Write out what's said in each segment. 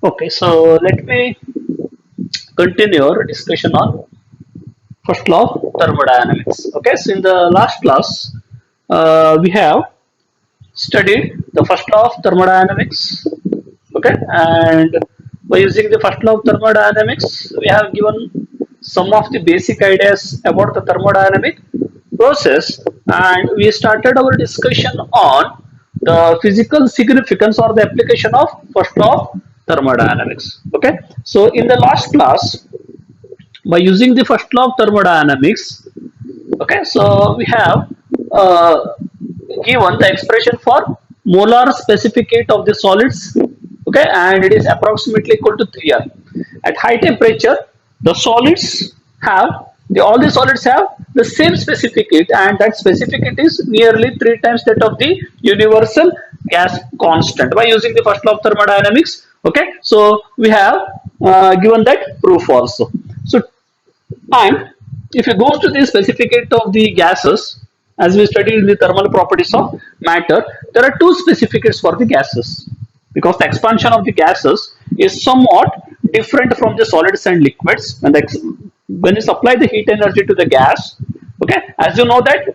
Okay, so let me continue our discussion on first law of thermodynamics. Okay, so in the last class, we have studied the first law of thermodynamics. Okay, and by using the first law of thermodynamics, we have given some of the basic ideas about the thermodynamic process, and we started our discussion on the physical significance or the application of first law of thermodynamics. Okay, so in the last class, by using the first law of thermodynamics, okay, so we have uh, given the expression for molar specific heat of the solids, okay, and it is approximately equal to 3R. At high temperature, the solids have all the solids have the same specific heat, and that specific heat is nearly 3 times that of the universal gas constant by using the first law of thermodynamics. Okay, so we have given that proof also. So, and if you go to the specific heat of the gases, as we studied in the thermal properties of matter, there are two specific heats for the gases, because the expansion of the gases is somewhat different from the solids and liquids. When you supply the heat energy to the gas, okay, as you know that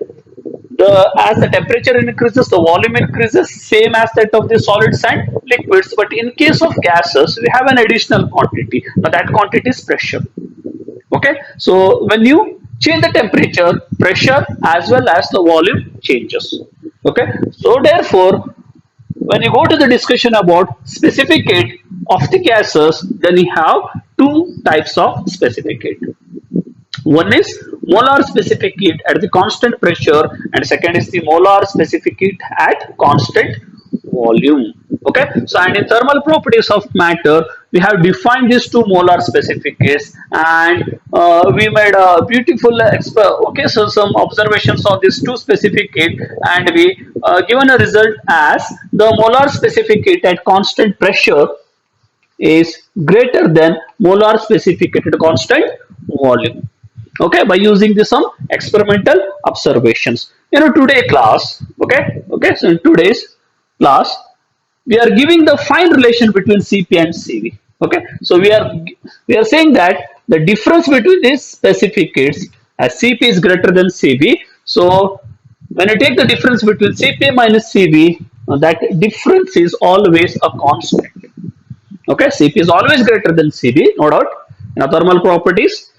as the temperature increases, the volume increases, same as that of the solids and liquids. But in case of gases, we have an additional quantity. Now that quantity is pressure. Okay, so when you change the temperature, pressure as well as the volume changes. Okay, so therefore, when you go to the discussion about specific heat of the gases, then you have two types of specific heat. One is molar specific heat at the constant pressure, and second is the molar specific heat at constant volume. Okay, so and in thermal properties of matter, we have defined these two molar specific heats, and we made a beautiful okay, so some observations on these two specific heat, and we given a result as the molar specific heat at constant pressure is greater than molar specific heat at constant volume. Okay, by using the some experimental observations. Today class, okay, so in today's class, we are giving the fine relation between Cp and Cv. Okay, so we are saying that the difference between these specific heats, as Cp is greater than Cv, so when you take the difference between Cp minus Cv, that difference is always a constant. Okay, Cp is always greater than Cv, no doubt. In thermal properties,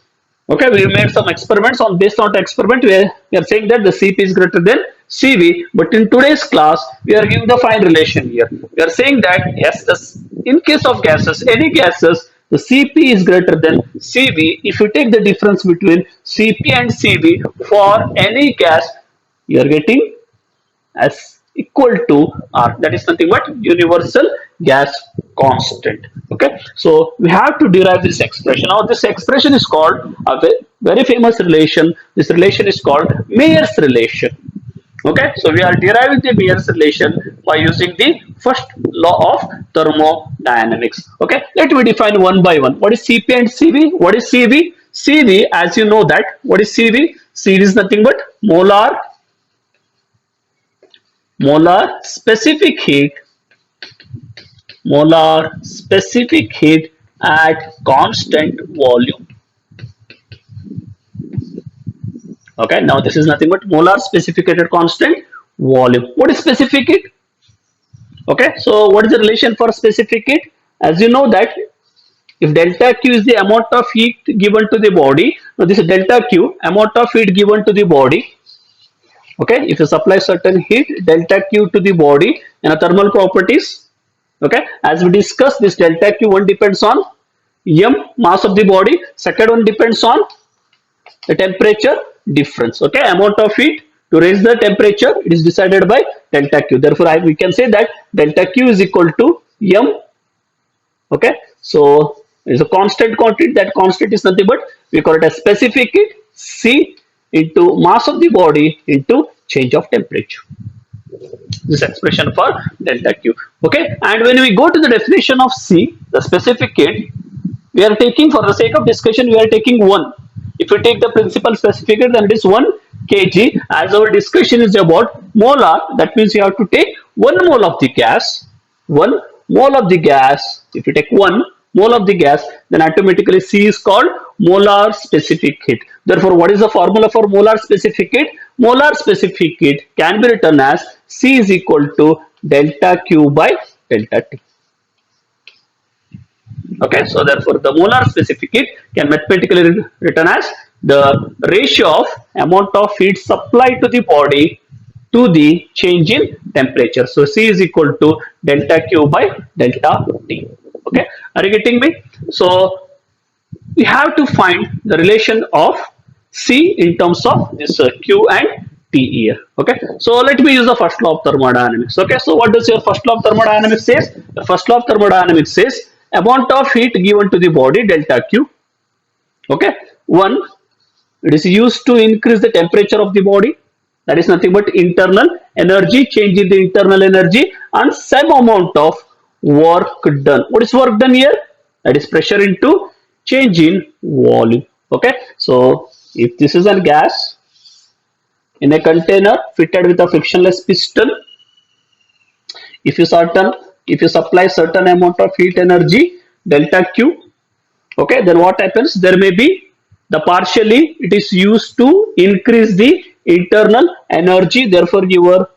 okay, we made some experiments. On based on the experiment, we are saying that the Cp is greater than Cv. But in today's class, we are giving the fine relation here. We are saying that yes, in case of gases, any gases, the Cp is greater than Cv. If you take the difference between Cp and Cv for any gas, you are getting as equal to R. That is nothing but universal gas constant. Okay, so we have to derive this expression. Now this expression is called a very famous relation. This relation is called Mayer's relation. Okay, so we are deriving the Mayer's relation by using the first law of thermodynamics. Okay, let me define one by one. What is Cp and Cv? What is Cv? Cv, as you know that, what is Cv? Cv is nothing but molar specific heat at constant volume. Okay, now this is nothing but molar specific heat at constant volume. What is specific heat? Okay, so what is the relation for specific heat? As you know that if delta Q is the amount of heat given to the body, now this is delta Q, amount of heat given to the body. Okay, if you supply certain heat, delta Q to the body in a thermal properties, okay, as we discussed, this delta Q, one depends on m, mass of the body, second one depends on the temperature difference. Okay, amount of heat to raise the temperature, it is decided by delta Q. Therefore, we can say that delta Q is equal to m. Okay, so it is a constant quantity. That constant is nothing but we call it a specific heat, C into mass of the body into change of temperature. This expression for delta Q. Okay, and when we go to the definition of C, the specific heat, we are taking, for the sake of discussion, we are taking 1. If we take the principal specific heat, then it is 1 kg. As our discussion is about molar, that means you have to take 1 mole of the gas, 1 mole of the gas, if you take 1 mole of the gas, then automatically C is called molar specific heat. Therefore, what is the formula for molar specific heat? Molar specific heat can be written as C is equal to delta Q by delta T. Okay, so therefore the molar specific heat can mathematically written as the ratio of amount of heat supplied to the body to the change in temperature. So C is equal to delta Q by delta T. Okay, are you getting me? So we have to find the relation of C in terms of this Q and T here. Okay, so let me use the first law of thermodynamics. Okay, so what does your first law of thermodynamics says? The first law of thermodynamics says amount of heat given to the body delta Q. Okay, one, it is used to increase the temperature of the body. That is nothing but internal energy, change in the internal energy, and some amount of work done. What is work done here? That is pressure into change in volume. Okay, so if this is a gas in a container fitted with a frictionless piston, if you supply certain amount of heat energy delta Q, okay, then what happens? There may be the partially it is used to increase the internal energy, therefore your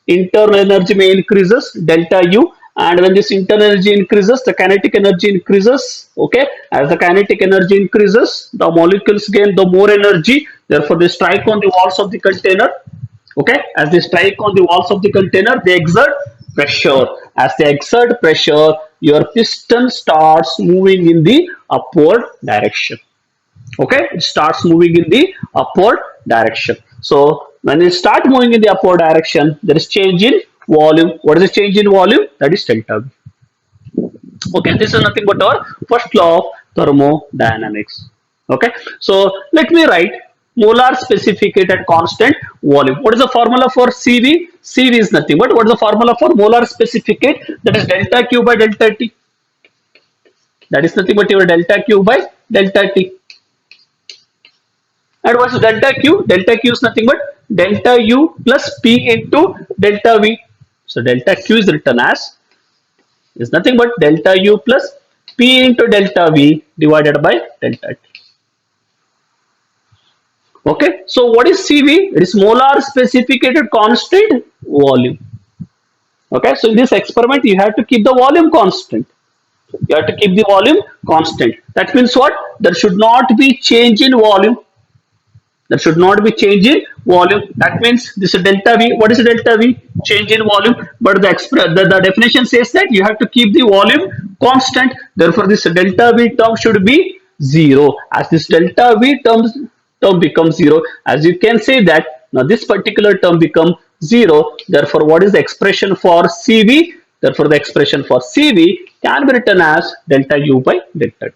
internal energy may increases delta U, and when this internal energy increases, the kinetic energy increases. Okay, as the kinetic energy increases, the molecules gain the more energy, therefore they strike on the walls of the container. Okay, as they strike on the walls of the container, they exert pressure. As they exert pressure, your piston starts moving in the upward direction. Okay, it starts moving in the upward direction. So when it start moving in the upward direction, there is change in volume. What is the change in volume? That is delta V. Okay, this is nothing but our first law of thermodynamics. Okay, so let me write molar specific heat at constant volume. What is the formula for CV? CV is nothing but what is the formula for molar specific heat? That is delta Q by delta T. That is nothing but your delta Q by delta T. And what is delta Q? Delta Q is nothing but delta U plus P into delta V. So delta Q is written as is nothing but delta U plus P into delta V divided by delta T. Okay, so what is CV? It is molar specific heat at constant volume. Okay, so in this experiment you have to keep the volume constant. You have to keep the volume constant. That means what? There should not be change in volume. There should not be change in volume. That means this is delta V. What is delta V? Change in volume. But the definition says that you have to keep the volume constant. Therefore, this delta V term should be 0. As this delta V term becomes 0, as you can say that now this particular term becomes 0. Therefore, what is the expression for CV? Therefore, the expression for CV can be written as delta U by delta T.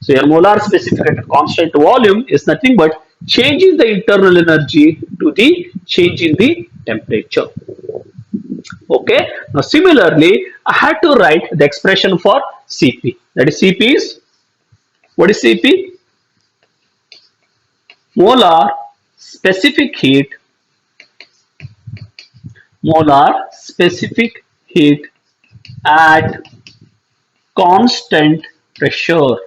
So, your molar specific at constant volume is nothing but changing the internal energy to the change in the temperature. Okay. Now, similarly, I had to write the expression for CP. That is CP is, what is CP? Molar specific heat at constant pressure.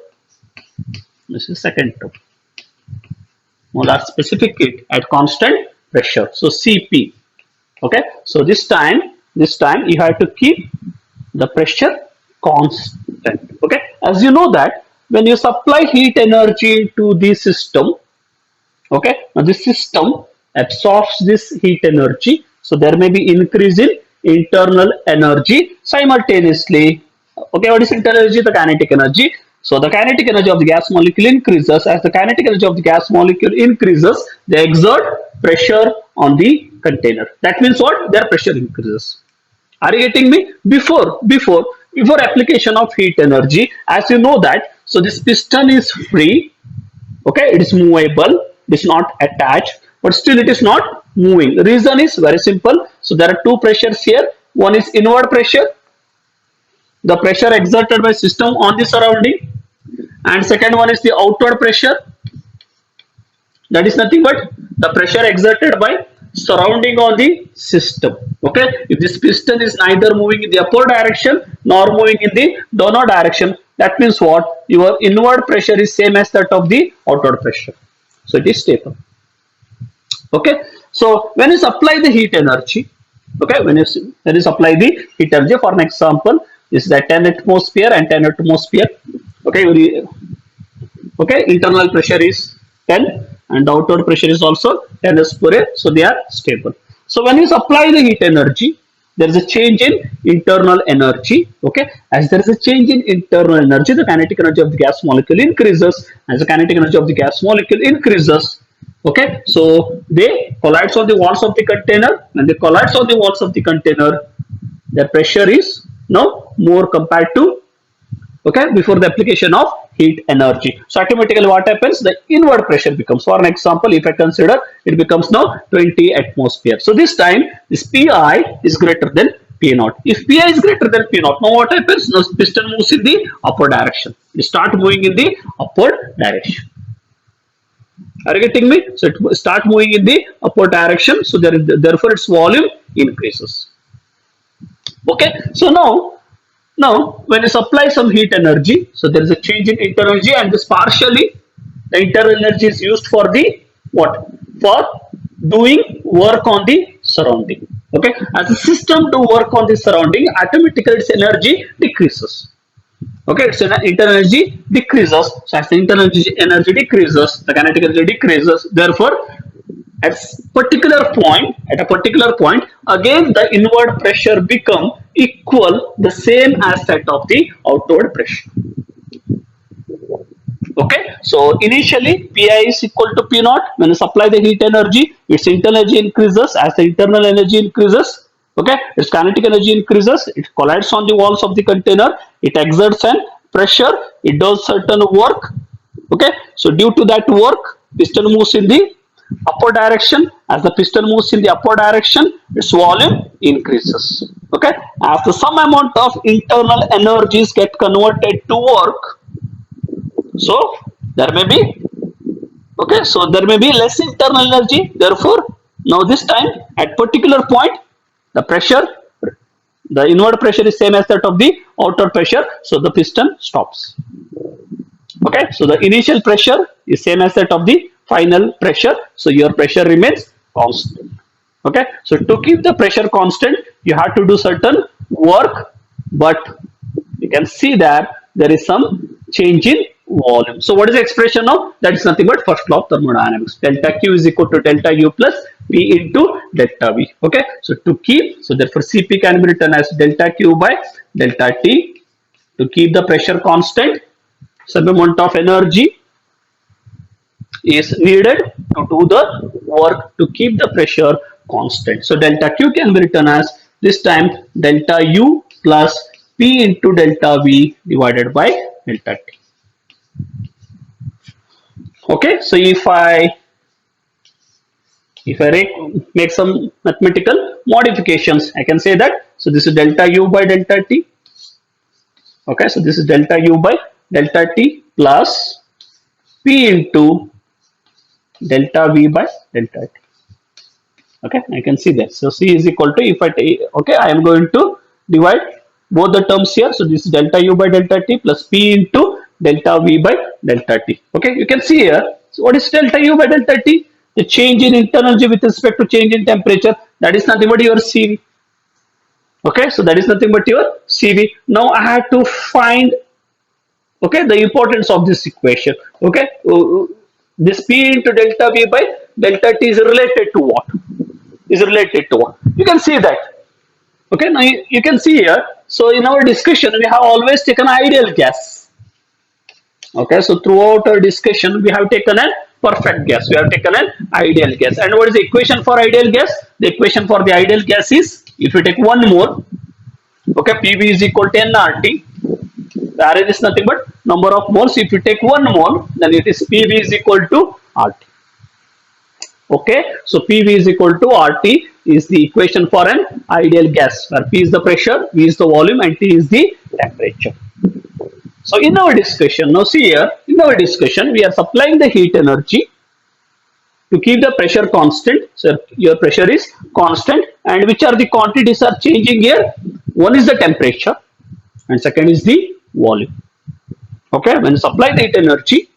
This is second term. Molar specific heat at constant pressure. So CP. Okay. So this time you have to keep the pressure constant. Okay. As you know that when you supply heat energy to the system, okay, now this system absorbs this heat energy. So there may be increase in internal energy simultaneously. Okay, what is internal energy? The kinetic energy. So the kinetic energy of the gas molecule increases. As the kinetic energy of the gas molecule increases, they exert pressure on the container. That means what? Their pressure increases. Are you getting me? Before application of heat energy, as you know that, so this piston is free. Okay, it is movable. It is not attached, but still it is not moving. The reason is very simple. So there are two pressures here. One is inward pressure, the pressure exerted by system on the surrounding, and second one is the outward pressure. That is nothing but the pressure exerted by surrounding on the system. Okay, if this piston is neither moving in the upward direction nor moving in the downward direction, that means what? Your inward pressure is same as that of the outward pressure, so it is stable. Okay, so when you supply the heat energy, okay, when you supply the heat energy, for an example, this is at 10 atmosphere and 10 atmosphere. Okay, okay, internal pressure is 10 and outward pressure is also 10 atmosphere, so they are stable. So when you supply the heat energy, there is a change in internal energy. Okay, as there is a change in internal energy, the kinetic energy of the gas molecule increases. As the kinetic energy of the gas molecule increases, okay, so they collides on the walls of the container. When they collides on the walls of the container, their pressure is now more compared to, okay, before the application of heat energy. So automatically what happens? The inward pressure becomes, for an example, if I consider, it becomes now 20 atmosphere. So this time this Pi is greater than P naught. If Pi is greater than P naught, now what happens? Now piston moves in the upward direction. It start moving in the upward direction. Are you getting me? So it start moving in the upward direction. So therefore its volume increases. Okay. So now, when you supply some heat energy, so there is a change in internal energy, and this partially the internal energy is used for the what? For doing work on the surrounding. Okay, as the system do work on the surrounding, automatically its energy decreases. Okay, its internal energy decreases. So as the internal energy decreases, the kinetic energy decreases. Therefore, at a particular point, again the inward pressure become equal, the same as that of the outward pressure. Okay, so initially Pi is equal to P naught. When you supply the heat energy, its internal energy increases. As the internal energy increases, okay, its kinetic energy increases. It collides on the walls of the container. It exerts an pressure. It does certain work. Okay, so due to that work, piston moves in the upward direction. As the piston moves in the upward direction, its volume increases. Okay, after some amount of internal energies get converted to work, so there may be, okay, so there may be less internal energy. Therefore, now this time at particular point, the pressure, the inward pressure is same as that of the outward pressure, so the piston stops. Okay, so the initial pressure is same as that of the final pressure, so your pressure remains constant. Okay, so to keep the pressure constant, you have to do certain work, but you can see that there is some change in volume. So what is the expression now? That is nothing but first law of thermodynamics. Delta Q is equal to delta U plus P into delta V. Okay, so to keep, so therefore Cp can be written as delta Q by delta T. To keep the pressure constant, some amount of energy is needed to do the work to keep the pressure constant. So delta Q can be written as this time delta U plus P into delta V divided by delta T. Okay, so if I make some mathematical modifications, I can say that, so this is delta U by delta T. Okay, so this is delta U by delta T plus P into delta V by delta T. Okay, I can see that. So C is equal to, if I take, okay, I am going to divide both the terms here. So this is delta U by delta T plus P into delta V by delta T. Okay, you can see here. So what is delta U by delta T? The change in internal energy with respect to change in temperature. That is nothing but your CV. Okay, so that is nothing but your CV. Now I have to find, okay, the importance of this equation. Okay, this P into delta V by delta T is related to what? Is related to what? You can see that. Okay, now you can see here. So in our discussion, we have always taken ideal gas. Okay, so throughout our discussion, we have taken a perfect gas. We have taken an ideal gas. And what is the equation for ideal gas? The equation for the ideal gas is, if you take 1 mole, okay, PV is equal to nRT. The RN is nothing but number of moles. If you take 1 mole, then it is PV is equal to RT. Okay, so PV is equal to RT is the equation for an ideal gas, where P is the pressure, V is the volume, and T is the temperature. So in our discussion, now see here, in our discussion, we are supplying the heat energy. to keep the pressure constant. So your pressure is constant, and which are the quantities are changing here? One is the temperature, and second is the volume. Okay, when you supply the heat energy,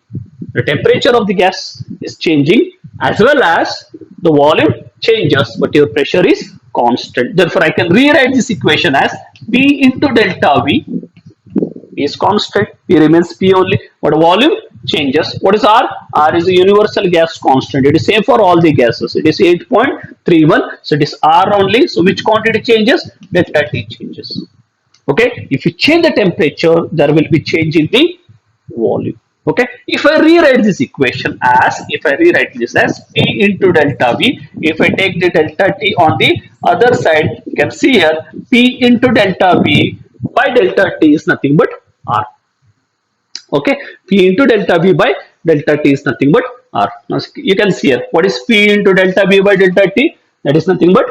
the temperature of the gas is changing as well as the volume changes, but your pressure is constant. Therefore, I can rewrite this equation as P into delta V. P is constant, P remains P only, but volume changes. What is R? R is a universal gas constant. It is same for all the gases. It is 8.31. So it is R only. So which quantity changes? Delta T changes. Okay. If you change the temperature, there will be change in the volume. Okay. If I rewrite this equation as, P into delta V, if I take the delta T on the other side, you can see here P into delta V by delta T is nothing but R. Okay, P into delta V by delta T is nothing but R. Now you can see here what is P into delta V by delta T? That is nothing but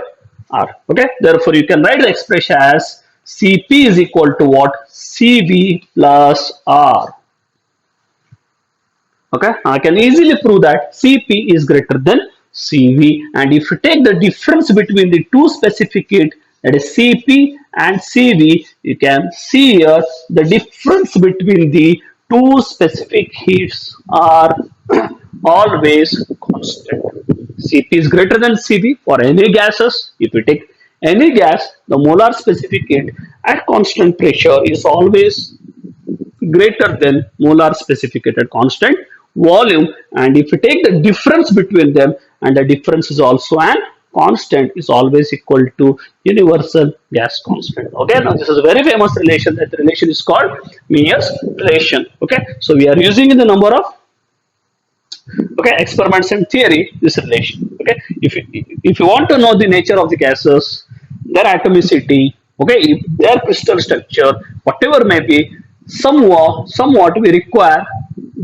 R. Okay, therefore you can write the expression as Cp is equal to what? Cv plus R. Okay, I can easily prove that Cp is greater than Cv, and if you take the difference between the two specific heat, that is Cp and Cv, you can see here the difference between the two specific heats are always constant. Cp is greater than Cv for any gases. If you take any gas, the molar specific heat at constant pressure is always greater than molar specific heat at constant volume, and if you take the difference between them, and the difference is also an constant, is always equal to universal gas constant. Okay, now this is a very famous relation. That relation is called Meyer's relation. Okay, so we are using in the number of experiments and theory this relation. Okay, if you want to know the nature of the gases, their atomicity, okay, their crystal structure, whatever may be, somewhat we require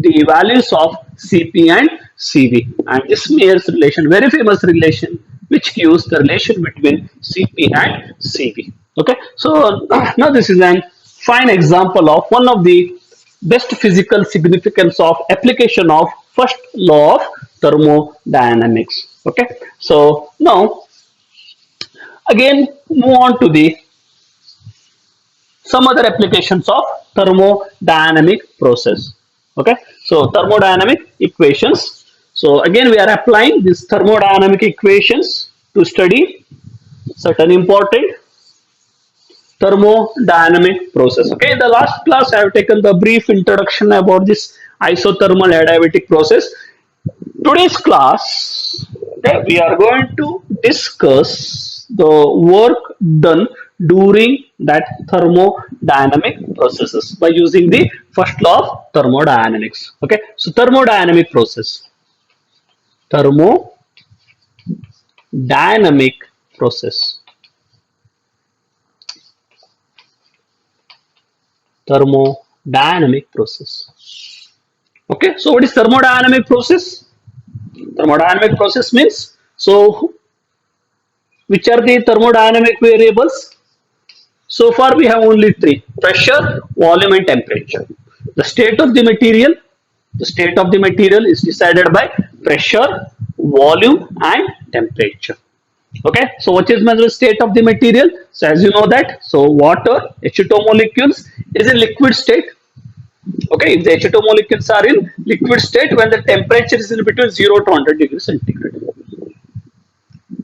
the values of Cp and Cv, and this Meyer's relation, very famous relation, which gives the relation between Cp and Cv. Okay, so now this is an fine example of one of the best physical significance of application of first law of thermodynamics. Okay, so now again move on to the some other applications of thermodynamic process. Okay, so thermodynamic equations. So again we are applying these thermodynamic equations to study certain important thermodynamic process. Okay, in the last class I have taken the brief introduction about this isothermal adiabatic process. Today's class, okay, we are going to discuss the work done during that thermodynamic processes by using the first law of thermodynamics. Okay, so thermodynamic process, thermodynamic process, thermodynamic process. Okay, so what is thermodynamic process? Thermodynamic process means, so which are the thermodynamic variables? So far we have only three: pressure, volume and temperature. The state of the material is decided by pressure, volume and temperature. Okay, so what is the state of the material? So as you know that, so water, H2O molecules is in liquid state. Okay, if the H2O molecules are in liquid state, when the temperature is in between 0 to 100 degrees centigrade.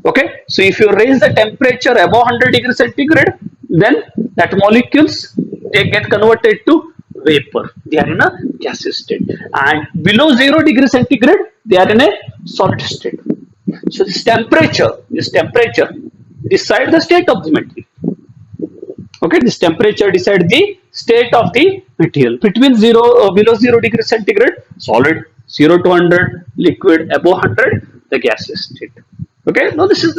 Okay, so if you raise the temperature above 100 degrees centigrade, then that molecules, they get converted to vapor. They are in a gaseous state, and below 0 degrees centigrade, they are in a solid state. So this temperature decides the state of the material. Okay, this temperature decides the state of the material. Between below 0 degrees centigrade, solid; 0 to 100, liquid; above 100, the gaseous state. Okay, now this is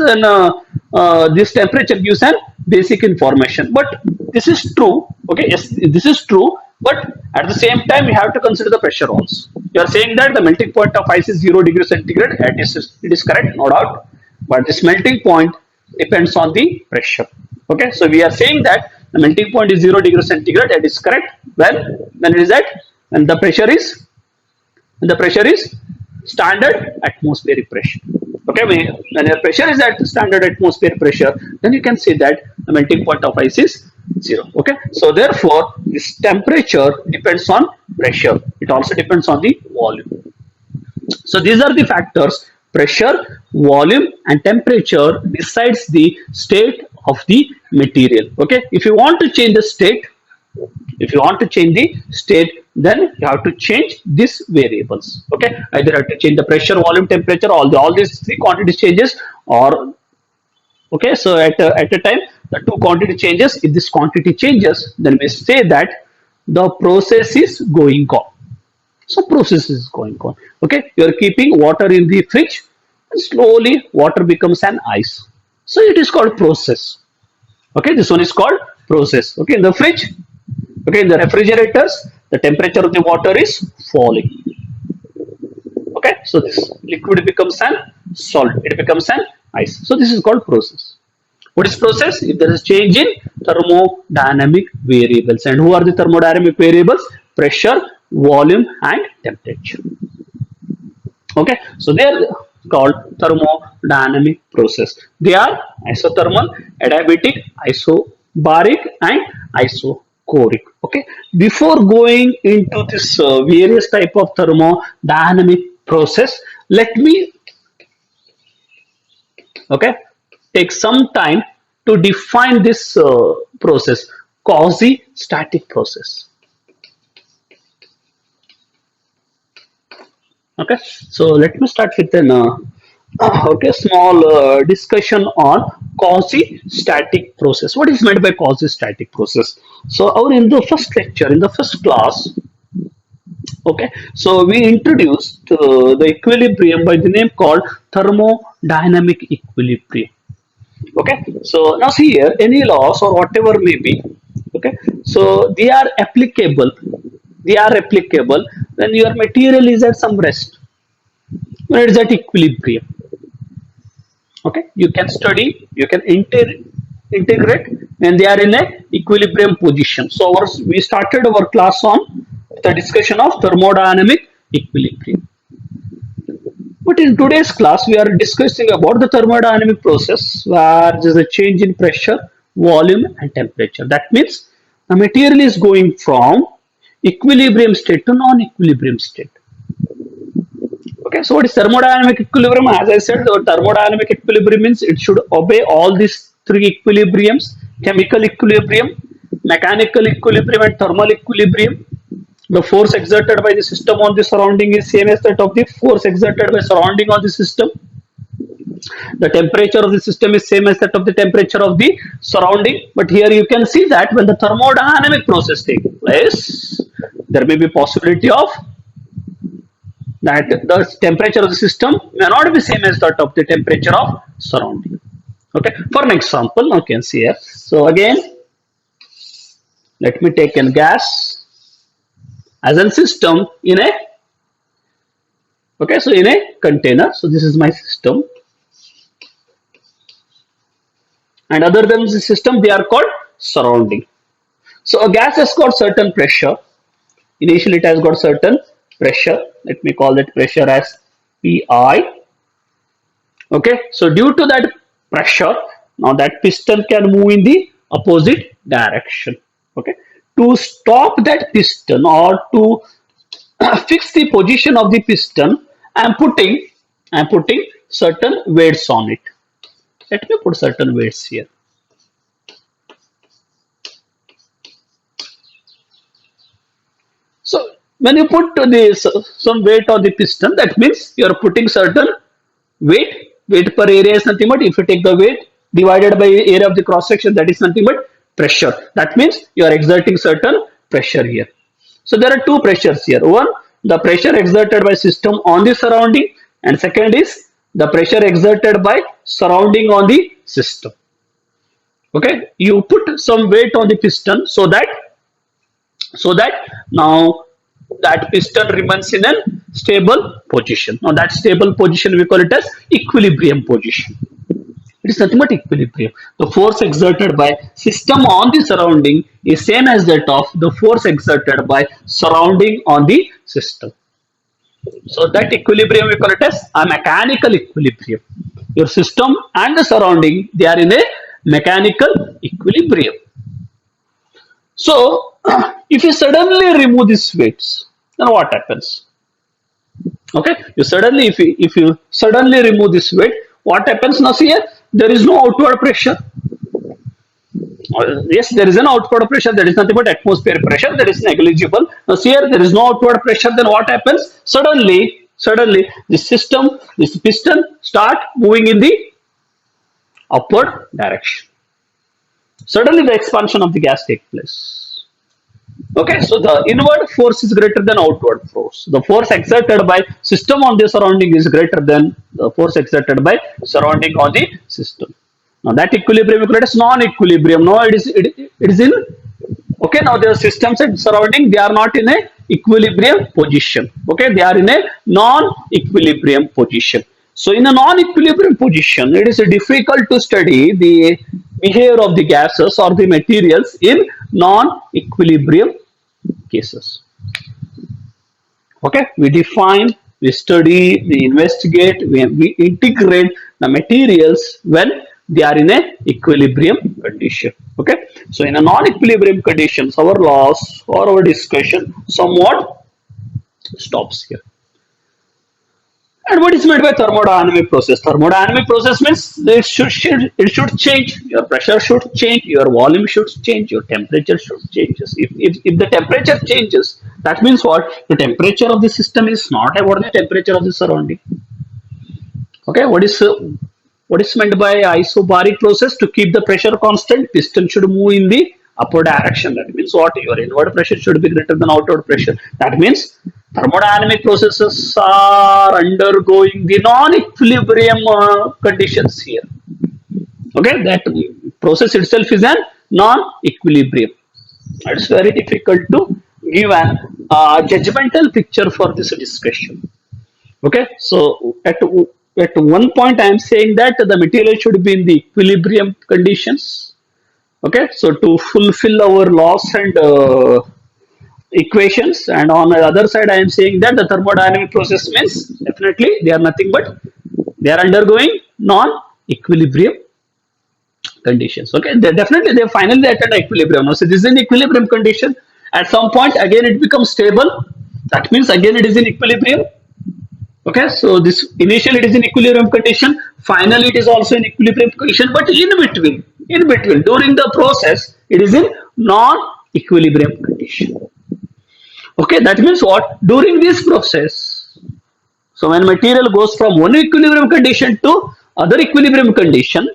this temperature gives an basic information, but this is true. Okay, yes, this is true, but at the same time we have to consider the pressure also. You are saying that the melting point of ice is 0 degrees centigrade. It is correct, no doubt, but this melting point depends on the pressure. Okay, so we are saying that the melting point is 0 degrees centigrade. That is correct. When it is at, when the pressure is standard atmospheric pressure. Okay, when your pressure is at standard atmospheric pressure, then you can say that the melting point of ice is 0. Okay, so therefore this temperature depends on pressure. It also depends on the volume. So these are the factors: pressure, volume, and temperature decides the state of the material. Okay, if you want to change the state, then you have to change these variables. Okay, either have to change the pressure, volume, temperature, all these three quantity changes, or okay, so at a time the two quantity changes. If this quantity changes, then we say that the process is going on. So process is going on. Okay, you are keeping water in the fridge, and slowly water becomes an ice. So it is called process. Okay, this one is called process. Okay, in the fridge, okay, in the refrigerators, the temperature of the water is falling. Okay, so this liquid becomes an solid. It becomes an ice. So this is called process. What is process? If there is change in thermodynamic variables. And who are the thermodynamic variables? Pressure, volume, and temperature. Okay, so they are called thermodynamic process. They are isothermal, adiabatic, isobaric, and isochoric. Okay, before going into this various type of thermodynamic process, let me take some time to define this process, quasi-static process. Okay, so let me start with an small discussion on quasi-static process. What is meant by quasi-static process? So in the first lecture, in the first class, okay, so we introduced the equilibrium by the name called thermodynamic equilibrium. Okay, so now see here, any laws or whatever may be, okay, so they are applicable when your material is at some rest, when it is at equilibrium. Okay, you can study, you can integrate when they are in a equilibrium position. So we started our class on the discussion of thermodynamic equilibrium. But in today's class, we are discussing about the thermodynamic process where there is a change in pressure, volume, and temperature. That means the material is going from equilibrium state to non-equilibrium state. Okay, so what is thermodynamic equilibrium? As I said, the thermodynamic equilibrium means it should obey all these three equilibriums: chemical equilibrium, mechanical equilibrium, and thermal equilibrium. The force exerted by the system on the surrounding is same as that of the force exerted by surrounding on the system. The temperature of the system is same as that of the temperature of the surrounding. But here you can see that when the thermodynamic process takes place, there may be possibility of that the temperature of the system may not be same as that of the temperature of surrounding. Okay, for an example, now you can see here. So again, let me take a gas as a system in a in a container. So this is my system, and other than the system, they are called surrounding. So a gas has got certain pressure. Initially, it has got certain pressure. Let me call that pressure as Pi. Okay, so due to that pressure, now that piston can move in the opposite direction. Okay, to stop that piston or to fix the position of the piston, I am putting certain weights on it. Let me put certain weights here. So when you put this some weight on the piston, that means you are putting certain weight. Weight per area is nothing but, if you take the weight divided by area of the cross section, that is nothing but pressure. That means you are exerting certain pressure here. So there are two pressures here. One, the pressure exerted by system on the surrounding, and second is the pressure exerted by surrounding on the system. Okay, you put some weight on the piston so that now that piston remains in a stable position. Now that stable position we call it as equilibrium position. It is nothing but equilibrium. The force exerted by system on the surrounding is same as that of the force exerted by surrounding on the system. So that equilibrium we call it as a mechanical equilibrium. Your system and the surrounding, they are in a mechanical equilibrium. So if you suddenly remove these weights, then what happens? Okay, if you suddenly remove this weight, what happens now? See here, there is no outward pressure. Yes, there is an outward pressure. That is nothing but atmospheric pressure. That is negligible. Now, see here, there is no outward pressure. Then what happens? Suddenly, this system, this piston, start moving in the upward direction. Suddenly, the expansion of the gas takes place. Okay, so the inward force is greater than outward force. The force exerted by system on the surrounding is greater than the force exerted by surrounding on the system. Now that equilibrium is non-equilibrium. Now it is in, okay. Now the systems and surrounding, they are not in a equilibrium position. Okay, they are in a non-equilibrium position. So in a non-equilibrium position, it is difficult to study the behavior of the gases or the materials in non-equilibrium cases. Okay, we define, we study, we investigate, we integrate the materials when they are in a equilibrium condition. Okay, so in a non-equilibrium conditions, our loss or our discussion somewhat stops here. And what is meant by thermodynamic process? Thermodynamic process means it should change. Your pressure should change. Your volume should change. Your temperature should change. If the temperature changes, that means what? The temperature of the system is not about the temperature of the surrounding. Okay, what is meant by isobaric process? To keep the pressure constant, piston should move in the upward direction. That means what? Your inward pressure should be greater than outward pressure. That means thermodynamic processes are undergoing the non-equilibrium conditions here. Okay, that process itself is an non-equilibrium. It's very difficult to give an judgmental picture for this discussion. Okay, so at one point I am saying that the material should be in the equilibrium conditions. Okay, so to fulfill our laws and equations, and on the other side I am saying that the thermodynamic process means definitely they are nothing but they are undergoing non-equilibrium conditions. Okay, they finally attain equilibrium. So this is an equilibrium condition. At some point again it becomes stable. That means again it is in equilibrium. Okay, so this initially it is in equilibrium condition, finally it is also in equilibrium condition, but in between during the process it is in non-equilibrium condition. Okay, that means what? During this process, so when material goes from one equilibrium condition to other equilibrium condition,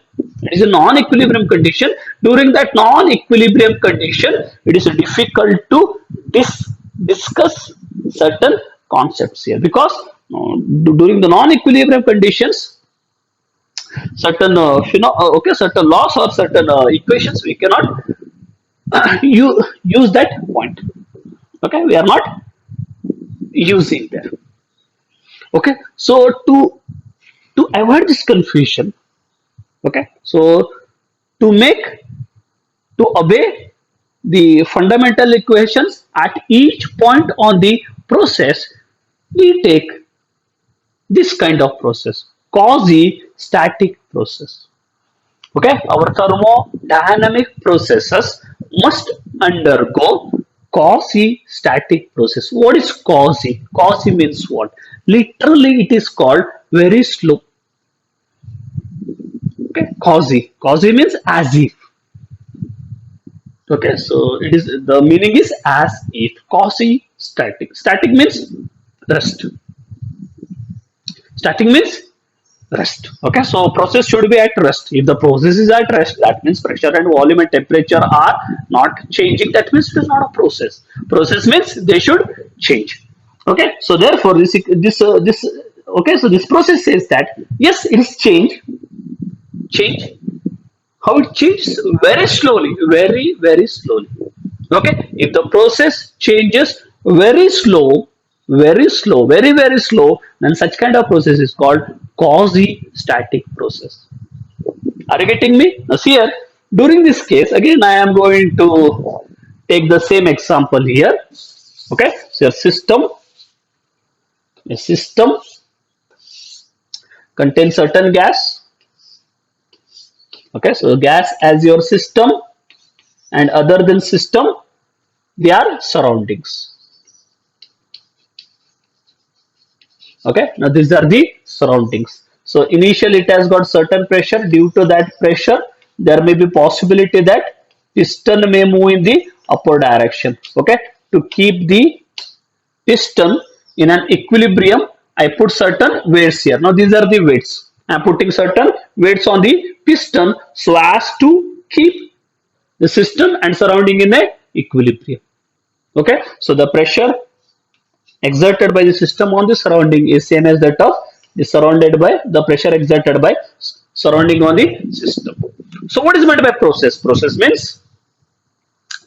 it is a non-equilibrium condition. During that non-equilibrium condition, it is difficult to discuss certain concepts here, because during the non-equilibrium conditions, certain certain laws or certain equations we cannot use that point. Okay, we are not using there. Okay, so to avoid this confusion, okay, so to obey the fundamental equations at each point on the process, we take this kind of process, quasi-static process. Okay, our thermodynamic processes must undergo quasi-static process. What is quasi? Quasi means what? Literally, it is called very slow. Okay, quasi means as if. Okay, so it is, the meaning is as if. Quasi-static. Static means rest. Static means rest. Okay, so process should be at rest. If the process is at rest, that means pressure and volume and temperature are not changing. That means it is not a process. Process means they should change. Okay, so therefore okay, so this process says that yes, it is change. How it changes? Very slowly, very slowly. Okay, if the process changes very slow, very slow, then such kind of process is called quasi-static process. Are you getting me? Now see here, during this case, again I am going to take the same example here. Okay, so your system A system contains certain gas. Okay, so gas as your system, and other than system, they are surroundings. Okay, now these are the surroundings. So initially it has got certain pressure. Due to that pressure, there may be possibility that piston may move in the upward direction. Okay, to keep the piston in an equilibrium, I put certain weights here. Now these are the weights. I am putting certain weights on the piston so as to keep the system and surrounding in a equilibrium. Okay, so the pressure exerted by the system on the surrounding is same as that of the surrounded by the pressure exerted by surrounding on the system. So what is meant by process? Process means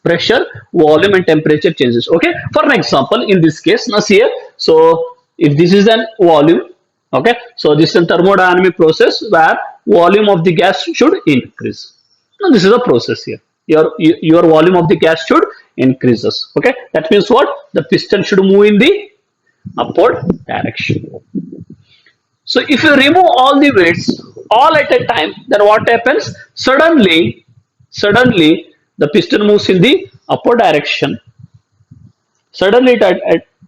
pressure, volume and temperature changes. Okay, for an example, in this case, now here, so if this is an volume, okay, so this is a thermodynamic process where volume of the gas should increase. Now this is a process here. Your volume of the gas should increases. Okay, that means what? The piston should move in the upward direction. So if you remove all the weights all at a time, then what happens? Suddenly the piston moves in the upward direction. Suddenly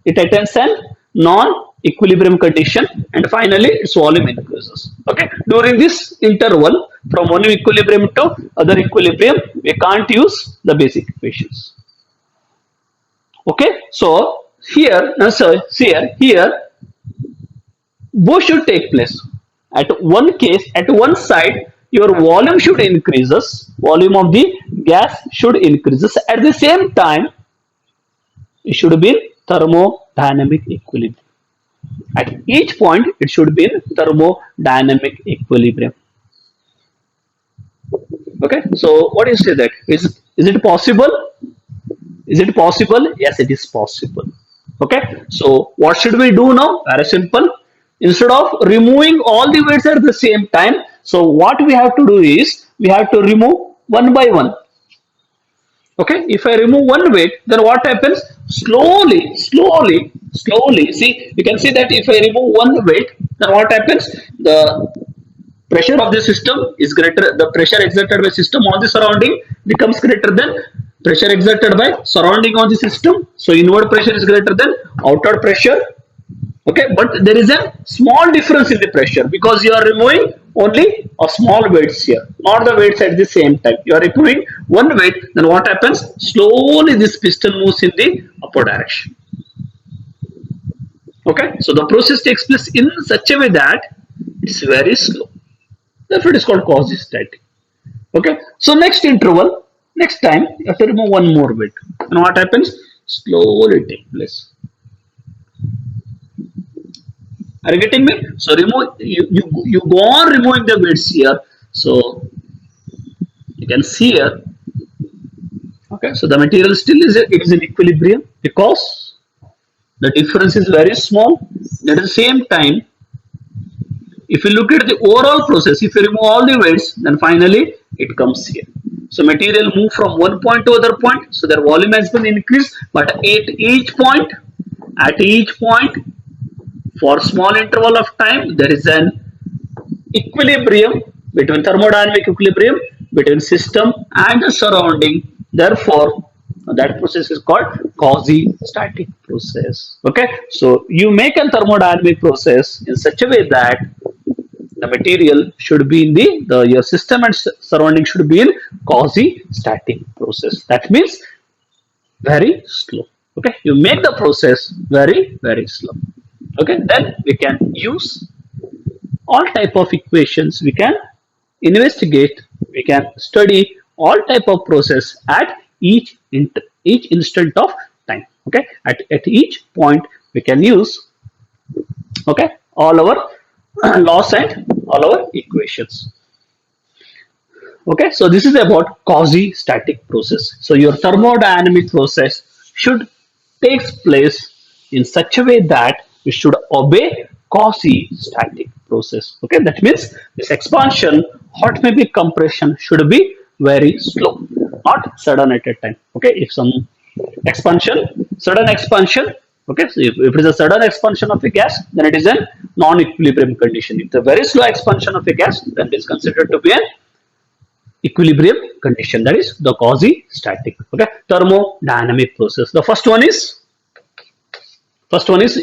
it attains a non-equilibrium condition, and finally its volume increases. Okay. During this interval from one equilibrium to other equilibrium, we can't use the basic equations. Okay. So here, here both should take place. At one case, at one side, your volume should increases. Volume of the gas should increases. At the same time, it should be in thermodynamic equilibrium. At each point, it should be in thermodynamic equilibrium. Okay. So what do you say that? Is it possible? Is it possible? Yes, it is possible. Okay. So what should we do now? Very simple. Instead of removing all the weights at the same time, so what we have to do is we have to remove one by one. Okay, if I remove one weight, then what happens? Slowly. See, you can see that if I remove one weight, then what happens? The pressure of the system is greater. The pressure exerted by system on the surrounding becomes greater than pressure exerted by surrounding on the system. So inward pressure is greater than outward pressure. Okay, but there is a small difference in the pressure because you are removing only a small weights here, not the weights at the same time. You are removing one weight, then what happens? Slowly this piston moves in the upward direction. Okay, so the process takes place in such a way that it's very slow. Therefore, it is called quasi-static. Okay, so next interval, next time you have to remove one more weight, and what happens? Slowly take place. Are you getting me? So remove you go on removing the weights here. So you can see here. Okay, so the material still is in equilibrium because the difference is very small. At the same time, if you look at the overall process, if you remove all the weights, then finally it comes here. So material move from one point to other point. So their volume has been increased, but at each point, for small interval of time, there is an equilibrium between thermodynamic equilibrium between system and the surrounding. Therefore, that process is called quasi-static process. Okay, so you make a thermodynamic process in such a way that the material should be in your system and surrounding should be in quasi-static process. That means very slow. Okay, you make the process very slow. Okay, then we can use all type of equations. We can investigate, we can study all type of process at each instant of time. Okay, at each point we can use, okay, all our laws and all our equations. Okay, so this is about quasi-static process. So your thermodynamic process should take place in such a way that you should obey quasi-static process. Okay, that means this expansion, hot maybe compression, should be very slow, not sudden at a time. Okay, if some expansion, sudden expansion, Okay, so if it is a sudden expansion of a gas, then it is a non-equilibrium condition. If the very slow expansion of a gas, then it is considered to be an equilibrium condition, that is the quasi-static. Okay, thermodynamic process. The first one is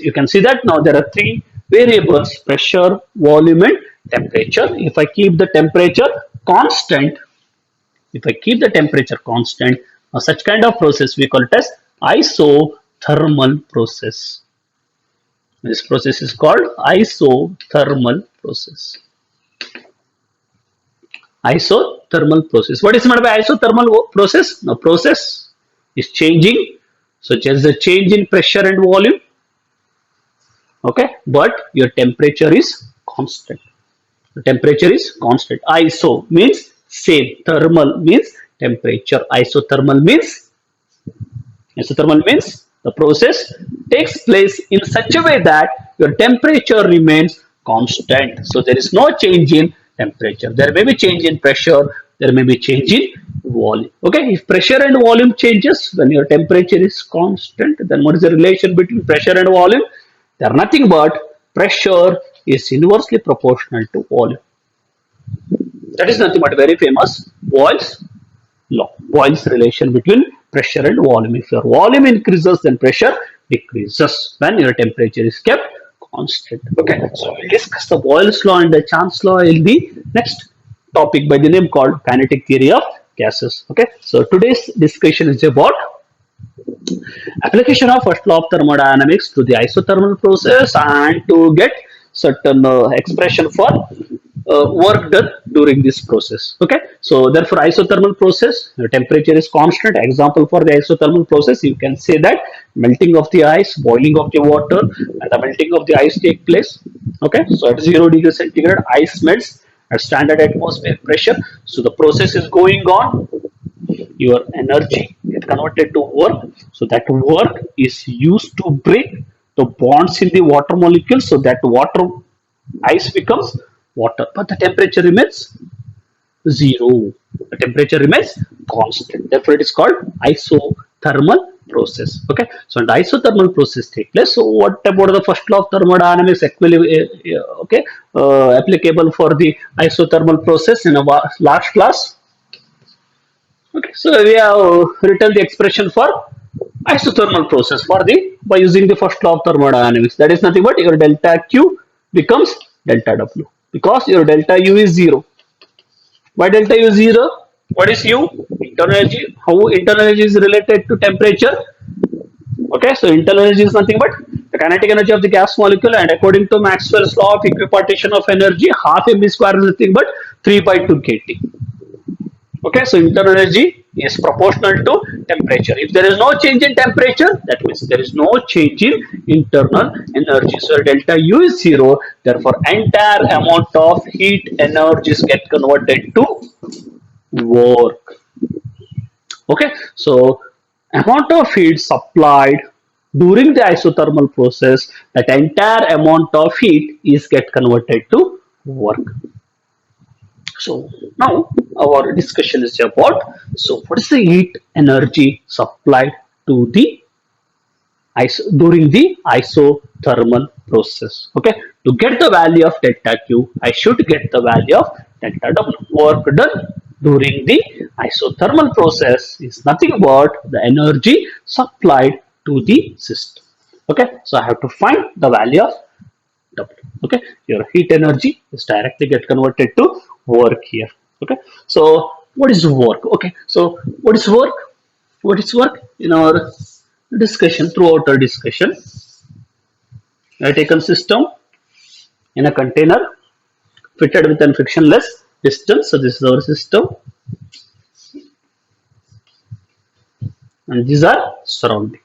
you can see that now there are three variables: pressure, volume, and temperature. If I keep the temperature constant, such kind of process we call it as isothermal process. This process is called isothermal process. Isothermal process. What is meant by isothermal process? The process is changing, such as the change in pressure and volume. Okay, but your temperature is constant. The temperature is constant. Iso means same. Thermal means temperature. Isothermal means the process takes place in such a way that your temperature remains constant. So there is no change in temperature. There may be change in pressure. There may be change in volume. Okay, if pressure and volume changes when your temperature is constant, then what is the relation between pressure and volume? They are nothing but pressure is inversely proportional to volume. That is nothing but very famous Boyle's law. Boyle's relation between pressure and volume. If your volume increases, then pressure decreases when your temperature is kept constant. Okay, so we'll discuss the Boyle's law and the Chance law in the next topic by the name called kinetic theory of gases. Okay, so today's discussion is about application of first law of thermodynamics to the isothermal process and to get certain expression for work done during this process. Okay, so therefore isothermal process, the temperature is constant. Example for the isothermal process, you can say that melting of the ice, boiling of the water, and the melting of the ice take place. Okay, so at 0 degree centigrade, ice melts at standard atmospheric pressure. So the process is going on. Your energy get converted to work. So that work is used to break the bonds in the water molecules. So that ice becomes water, but the temperature remains 0. The temperature remains constant. Therefore, it is called isothermal process. Okay, so the isothermal process take place. So what about the first law of thermodynamics? Okay, applicable for the isothermal process in our last class. Okay, so we have written the expression for isothermal process by using the first law of thermodynamics. That is nothing but your delta Q becomes delta W, because your delta U is 0. Why delta U is 0? What is U? Internal energy. How internal energy is related to temperature? Okay, so internal energy is nothing but the kinetic energy of the gas molecule, and according to Maxwell's law of equipartition of energy, half mv square is nothing but 3 by 2 kT. Okay, so internal energy is proportional to temperature. If there is no change in temperature, that means there is no change in internal energy. So delta U is 0. Therefore, entire amount of heat energies get converted to work. Okay, so amount of heat supplied during the isothermal process, that entire amount of heat is get converted to work. So now our discussion is about, so what is the heat energy supplied to the during the isothermal process? Okay, to get the value of delta Q, I should get the value of delta W. Work done during the isothermal process is nothing but the energy supplied to the system. Okay, so I have to find the value of W. Okay, your heat energy is directly get converted to work here. Okay, so what is work? Okay, so what is work? What is work? In our discussion, throughout our discussion, I have taken system in a container fitted with a frictionless piston. So this is our system, and these are surrounding.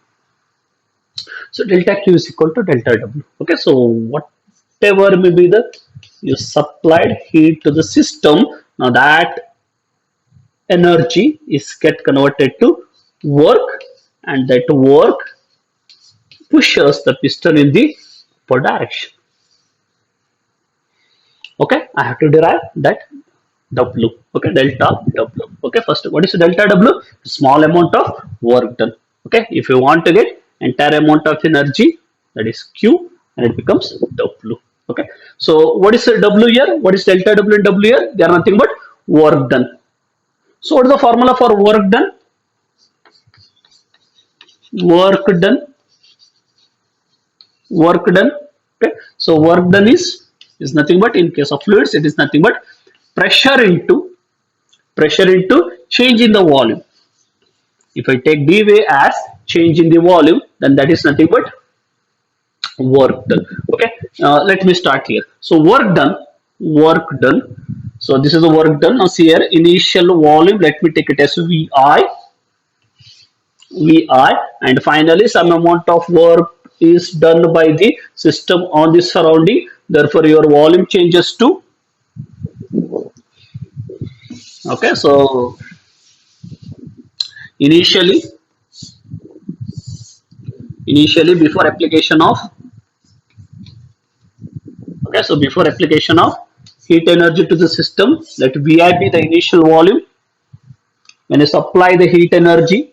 So delta Q is equal to delta W. Okay, so whatever may be the you supplied heat to the system, now that energy is get converted to work, and that work pushes the piston in the upward direction. Okay, I have to derive that W. Okay, delta W. Okay, first what is delta W? Small amount of work done. Okay, if you want to get entire amount of energy, that is Q, and it becomes W. Okay. So what is W here? What is delta W and W here? They are nothing but work done. So what is the formula for work done? Work done. Work done. Okay. So work done is nothing but, in case of fluids, it is nothing but pressure into change in the volume. If I take dV as change in the volume, then that is nothing but work done. Okay. Let me start here. So work done. So this is the work done. Now see here, initial volume, let me take it as VI, and finally some amount of work is done by the system on the surrounding. Therefore, your volume changes to, okay. So initially before application of, okay, so before application of heat energy to the system, let VI be the initial volume. When you supply the heat energy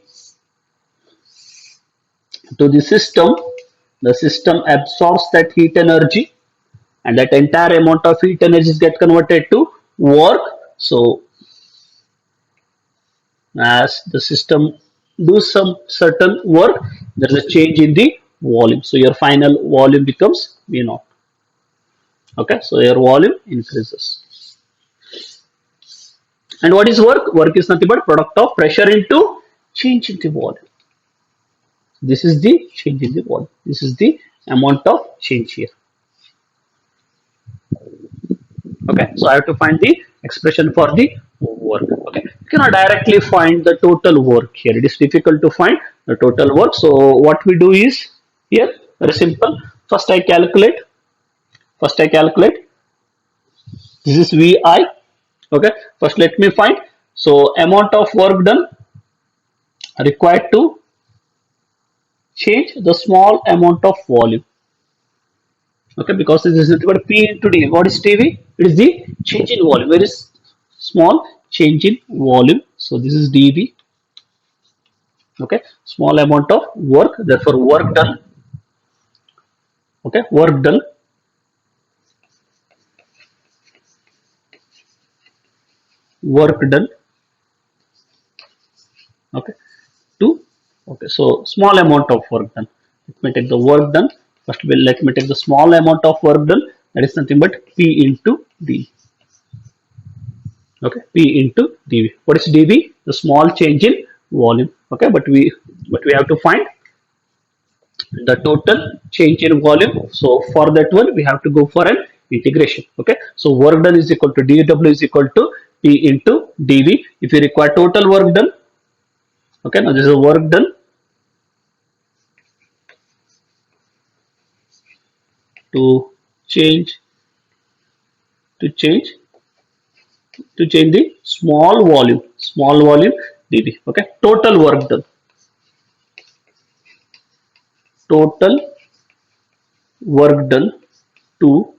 to the system absorbs that heat energy, and that entire amount of heat energy get converted to work. So as the system do some certain work, there is a change in the volume. So your final volume becomes V naught. Okay, so your volume increases. And what is work? Work is nothing but product of pressure into change in the volume. This is the change in the volume. This is the amount of change here. Okay, so I have to find the expression for the work. Okay, you cannot directly find the total work here. It is difficult to find the total work. So what we do is here very simple. First I calculate. This is VI. Okay, first let me find. So amount of work done required to change the small amount of volume. Okay, because this is nothing but P into dV. What is dV? It is the change in volume. Very small change in volume. So this is dV. Okay, small amount of work. Therefore, work done. Okay, work done. Work done. Okay, two. Okay, so small amount of work done. Let me take the work done. First, let me take the small amount of work done. That is nothing but P into D. Okay, P into dV. What is dV? The small change in volume. Okay, but we have to find the total change in volume. So for that one, we have to go for an integration. Okay, so work done is equal to dW is equal to P into dV. If you require total work done, okay, now this is work done to change the small volume dV. Okay, total work done. Total work done to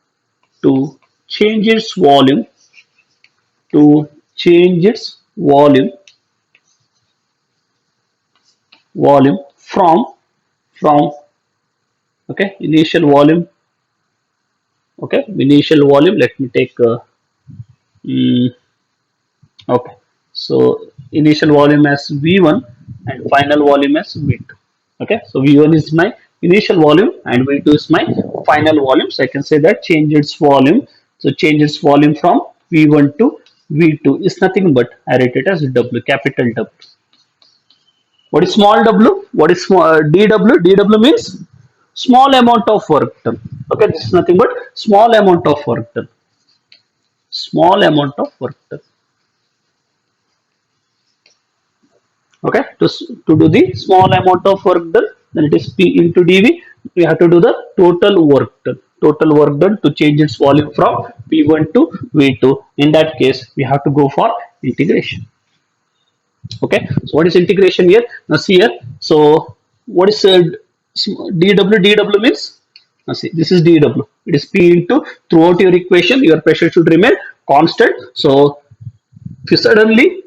change its volume from okay, initial volume. Okay, initial volume, let me take okay, so initial volume as V1 and final volume as V2. Okay, so V1 is my initial volume and V2 is my final volume. So I can say that change its volume. So change its volume from V1 to V2 is nothing but, I write it as W, capital W. What is small w? What is small dw? Dw means small amount of work done. Okay, this is nothing but small amount of work done. Small amount of work done. Okay, to do the small amount of work done, then it is P into dV. We have to do the total work done. Total work done to change its volume from V1 to V2. In that case, we have to go for integration. Okay, so what is integration here? Now see here. So what is dW? Dw means, now see, this is dW. It is P into, throughout your equation your pressure should remain constant. So if you suddenly,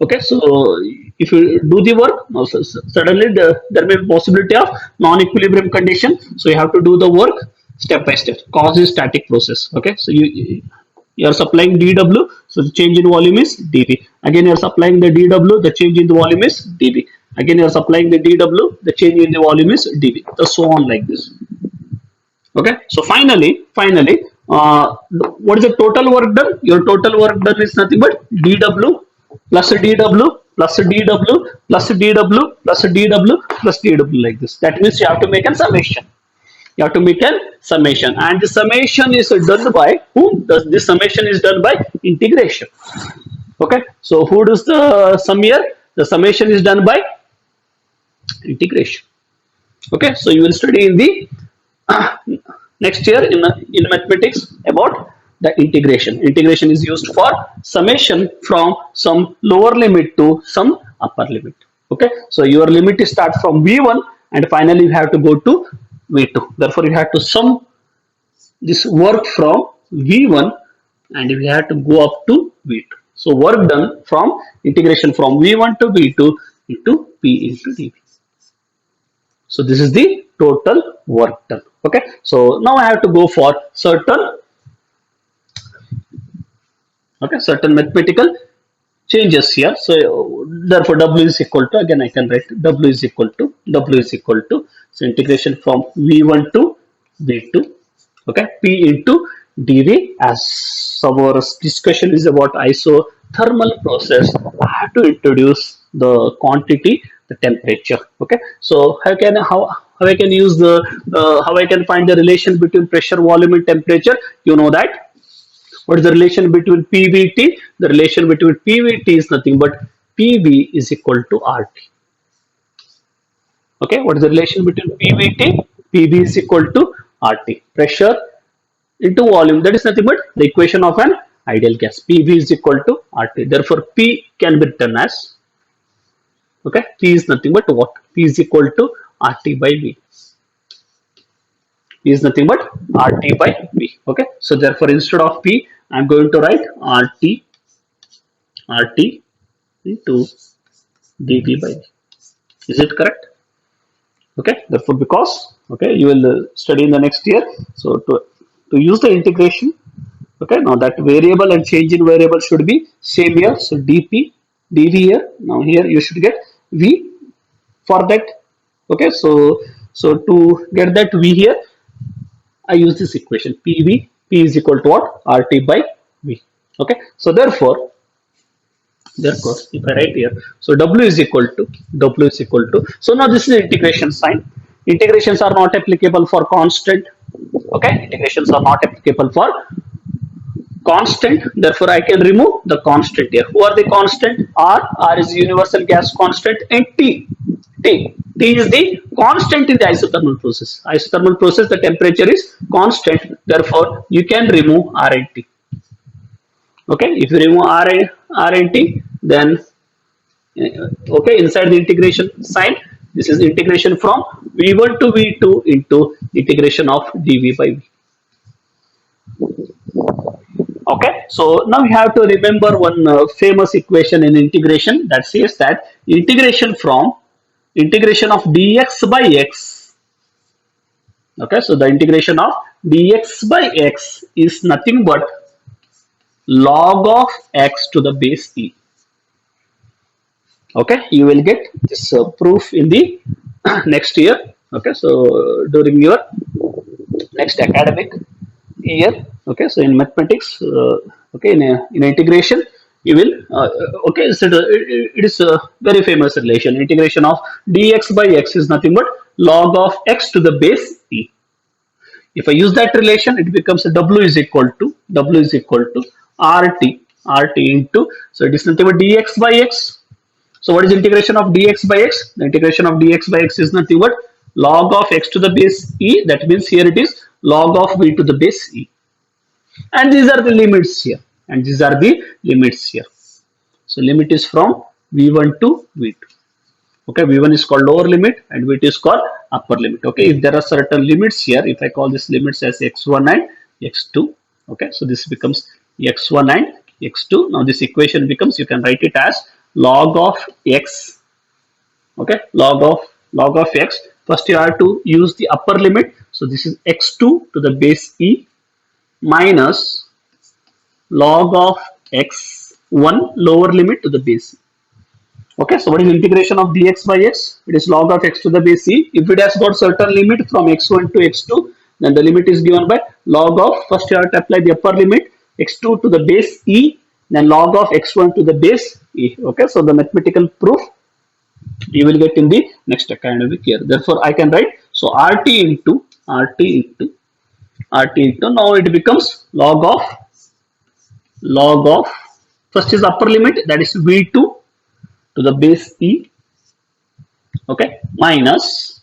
okay, so if you do the work, now suddenly there may be possibility of non-equilibrium condition. So you have to do the work step by step. Cause is static process. Okay, so you are supplying dW, so the change in volume is dV. Again, you are supplying the dW, the change in the volume is dV. Again, you are supplying the dW, the change in the volume is dV. So on like this. Okay, so finally, what is the total work done? Your total work done is nothing but dW plus dW plus dW plus dW plus dW plus dW like this. That means you have to make a summation. You have to make a summation, and the summation is done by whom? This summation is done by integration. Okay, so who does the sum here? The summation is done by integration. Okay, so you will study in the next year in mathematics about the integration. Integration is used for summation from some lower limit to some upper limit. Okay, so your limit is start from v1 and finally you have to go to v2. Therefore you have to sum this work from v1 and we have to go up to v2. So work done from integration from v1 to v2 into p into dv. So this is the total work done. Okay, so now I have to go for certain mathematical changes here. So therefore W is equal to, again I can write W is equal to so integration from v1 to v2. Okay, p into dv. As our discussion is about isothermal process, I have to introduce the quantity, the temperature. Okay, so how I can use the how I can find the relation between pressure, volume and temperature? You know that. What is the relation between PVT? The relation between PVT is nothing but PV is equal to RT. Okay, what is the relation between PVT? PV is equal to RT. Pressure into volume, that is nothing but the equation of an ideal gas. PV is equal to RT. Therefore, P can be written as, okay, P is nothing but what? P is equal to RT by V. P is nothing but RT by V. Okay, so therefore instead of P, I am going to write RT into dV by V. Is it correct? Okay, therefore because, okay, you will study in the next year. So to use the integration, okay, now that variable and change in variable should be same here. So dP dV here. Now here you should get V for that. Okay, so to get that V here, I use this equation PV. P is equal to what? RT by V. Okay, so therefore if I write here, so W is equal to, so now this is integration sign. Integrations are not applicable for constant. Okay, integrations are not applicable for constant. Therefore I can remove the constant here. Who are the constant? R is universal gas constant, and T is the constant in the isothermal process. Isothermal process, the temperature is constant. Therefore you can remove R and T. Okay, if you remove R and T, then okay, inside the integration sign, this is integration from V1 to V2 into integration of dV by V. Okay, so now you have to remember one famous equation in integration that says that integration of dx by x. Okay, so the integration of dx by x is nothing but log of x to the base e. Okay, you will get this proof in the next year. Okay, so during your next academic year. Okay, so in mathematics, okay, in integration, you will okay, so it is a very famous relation. Integration of dx by x is nothing but log of x to the base e. If I use that relation, it becomes W is equal to RT into, so it is nothing but dx by x. So what is integration of dx by x? The integration of dx by x is nothing but log of x to the base e. That means here it is log of v to the base e. And these are the limits here. So limit is from v1 to v2. Okay, v1 is called lower limit and v2 is called upper limit. Okay, if there are certain limits here, if I call this limits as x1 and x2, okay, so this becomes x1 and x2. Now this equation becomes, you can write it as log of x. Okay, log of x. First you have to use the upper limit. So this is x2 to the base e minus log of x1 lower limit to the base e. Okay, so what is integration of dx by x? It is log of x to the base e. If it has got certain limit from x1 to x2, then the limit is given by log of, first you have to apply the upper limit, x2 to the base e, then log of x1 to the base e. Okay, so the mathematical proof you will get in the next academic year. Therefore, I can write, so RT into, now it becomes log of, first is upper limit, that is V2 to the base E, okay, minus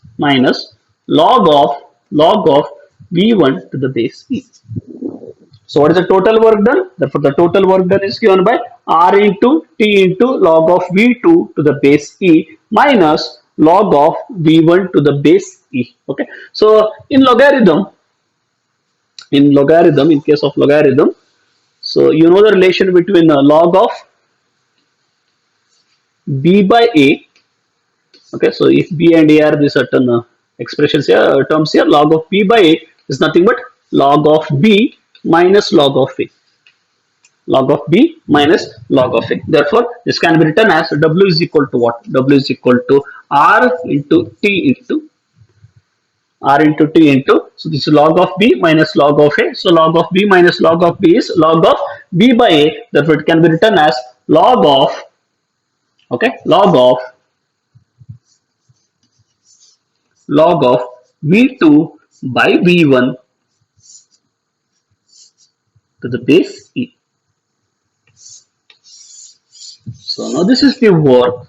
log of V1 to the base E. So what is the total work done? Therefore, the total work done is given by R into T into log of V2 to the base E minus log of V1 to the base E. Okay. So in logarithm, in case of logarithm, so you know the relation between log of B by A. Okay. So if B and A are the certain expressions here, terms here, log of B by A is nothing but log of B minus log of A. Log of B minus log of A. Therefore, this can be written as W is equal to what? W is equal to R into T into, so this is log of B minus log of A. So log of B minus log of B is log of B by A. Therefore, it can be written as log of, okay, log of V2 by V1 to the base E. So now this is the work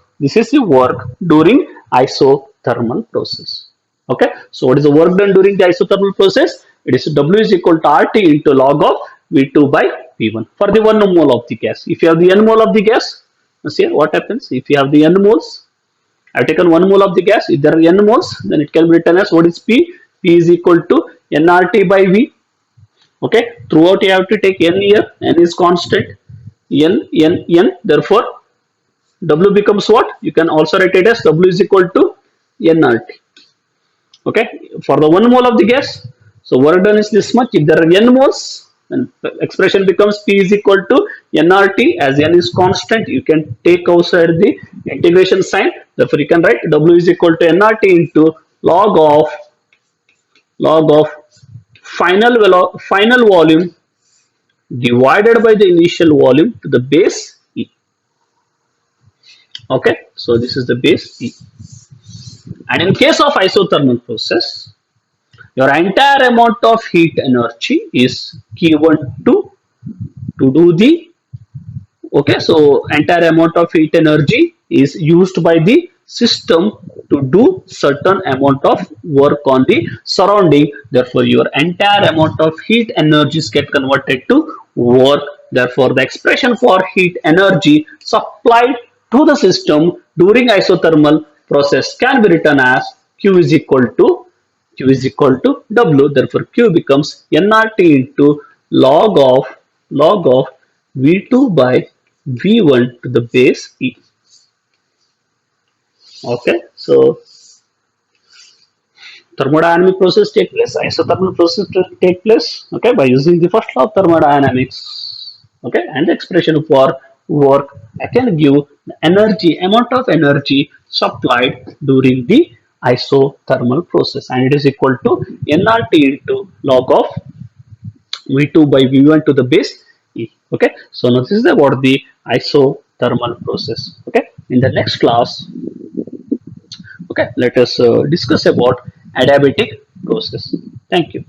during isothermal process. Okay, so what is the work done during the isothermal process? It is W is equal to RT into log of V2 by V1 for the 1 mole of the gas. If you have the n mole of the gas, see what happens if you have the n moles. I've taken 1 mole of the gas. If there are n moles, then it can be written as what is P? P is equal to nRT by V. Okay, throughout you have to take n here. N is constant. N. Therefore, W becomes what? You can also write it as W is equal to nRT. Okay, for the 1 mole of the gas, so work done is this much. If there are n moles, then the expression becomes P is equal to nRT. As n is constant, you can take outside the integration sign. Therefore, you can write W is equal to nRT into log of final volume divided by the initial volume to the base E. Okay, so this is the base E. And in case of isothermal process, your entire amount of heat energy is given to do the, okay, so entire amount of heat energy is used by the system to do certain amount of work on the surrounding. Therefore, your entire amount of heat energies get converted to work. Therefore, the expression for heat energy supplied to the system during isothermal process can be written as Q is equal to W. Therefore, Q becomes nRT into log of V2 by V1 to the base E. Okay, so thermodynamic process take place, isothermal process take place, okay, by using the first law of thermodynamics, okay, and the expression for work, I can give the energy, amount of energy supplied during the isothermal process, and it is equal to nRT into log of V2 by V1 to the base E. Okay, so now this is about the isothermal process. Okay, in the next class, okay, let us discuss about adiabatic process. Thank you.